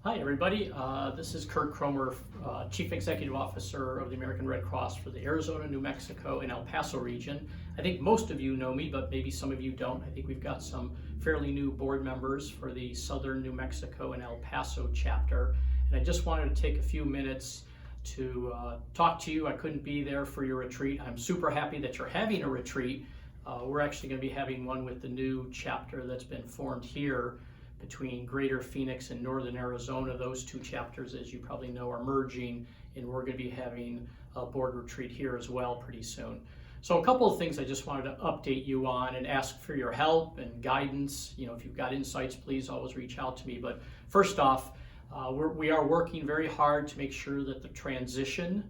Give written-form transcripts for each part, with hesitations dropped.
Hi everybody, this is Kroemer, Chief Executive Officer of the American Red Cross for the Arizona, New Mexico, and El Paso region. I think most of you know me, but maybe some of you don't. I think we've got some fairly new board members for the Southern New Mexico and El Paso chapter. And I just wanted to take a few minutes to talk to you. I couldn't be there for your retreat. I'm super happy that you're having a retreat. We're actually going to be having one with the new chapter that's been formed here between Greater Phoenix and Northern Arizona. Those two chapters, as you probably know, are merging, and we're going to be having a board retreat here as well pretty soon. So a couple of things I just wanted to update you on and ask for your help and guidance. You know, if you've got insights, please always reach out to me. But first off, we are working very hard to make sure that the transition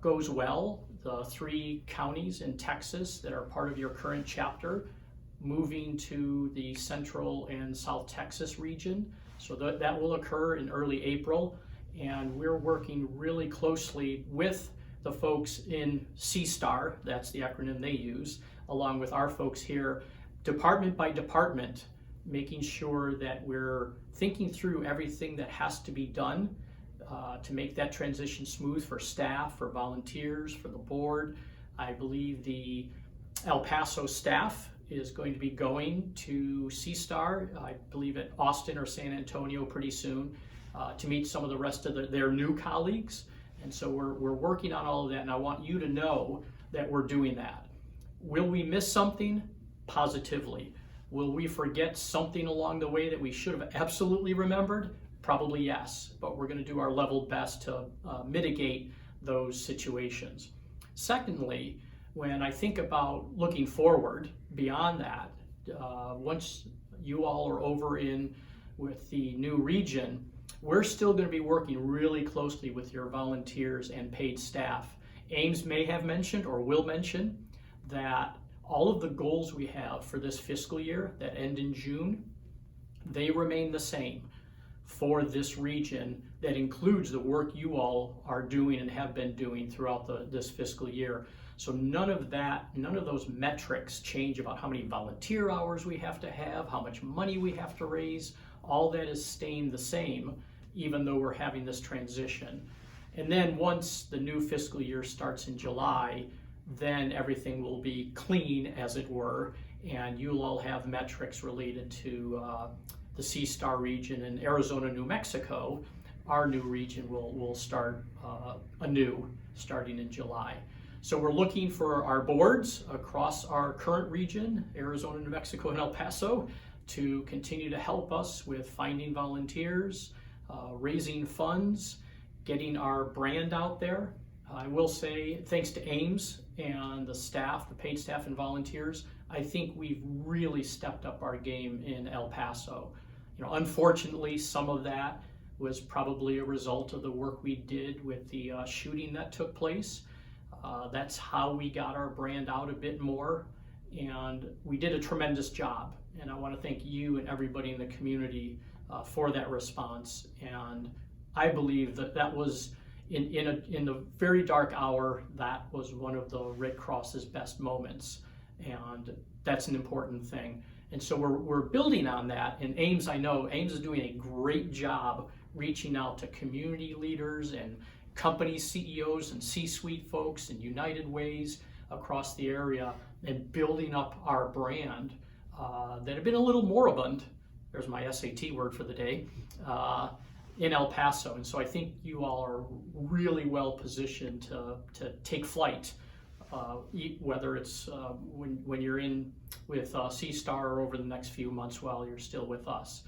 goes well. The 3 counties in Texas that are part of your current chapter moving to the Central and South Texas region. So that will occur in early April. And we're working really closely with the folks in CSTAR, that's the acronym they use, along with our folks here, department by department, making sure that we're thinking through everything that has to be done to make that transition smooth for staff, for volunteers, for the board. I believe the El Paso staff is going to be going to CSTAR, I believe at Austin or San Antonio pretty soon, to meet some of the rest of their new colleagues. And so we're working on all of that, and I want you to know that we're doing that. Will we miss something? Positively. Will we forget something along the way that we should have absolutely remembered? Probably yes, but we're going to do our level best to mitigate those situations. Secondly, when I think about looking forward beyond that, once you all are over in with the new region, we're still going to be working really closely with your volunteers and paid staff. Ames may have mentioned or will mention that all of the goals we have for this fiscal year that end in June, they remain the same for this region. That includes the work you all are doing and have been doing throughout this fiscal year. So none of those metrics change about how many volunteer hours we have to have, how much money we have to raise. All that is staying the same, even though we're having this transition. And then once the new fiscal year starts in July, then everything will be clean, as it were, and you'll all have metrics related to the CSTAR region in Arizona, New Mexico. Our new region will start anew starting in July. So we're looking for our boards across our current region, Arizona, New Mexico, and El Paso, to continue to help us with finding volunteers, raising funds, getting our brand out there. I will say, thanks to Ames and the staff, the paid staff and volunteers, I think we've really stepped up our game in El Paso. You know, unfortunately, some of that was probably a result of the work we did with the shooting that took place. That's how we got our brand out a bit more, and we did a tremendous job. And I want to thank you and everybody in the community for that response. And I believe that was in the very dark hour, that was one of the Red Cross's best moments, and that's an important thing. And so we're building on that. And Ames, I know Ames is doing a great job reaching out to community leaders and company CEOs and C-suite folks and United Ways across the area, and building up our brand that had been a little moribund, there's my SAT word for the day, in El Paso. And so I think you all are really well positioned to take flight, whether it's when you're in with CSTAR or over the next few months while you're still with us.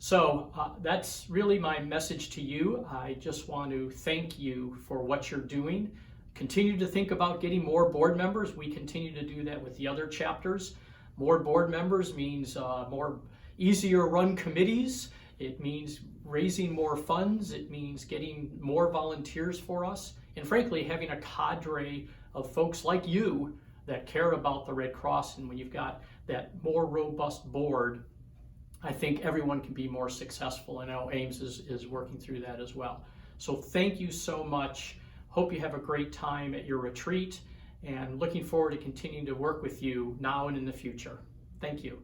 So that's really my message to you. I just want to thank you for what you're doing. Continue to think about getting more board members. We continue to do that with the other chapters. More board members means more easier run committees. It means raising more funds. It means getting more volunteers for us. And frankly, having a cadre of folks like you that care about the Red Cross. And when you've got that more robust board, I think everyone can be more successful. I know Ames is working through that as well. So thank you so much. Hope you have a great time at your retreat, and looking forward to continuing to work with you now and in the future. Thank you.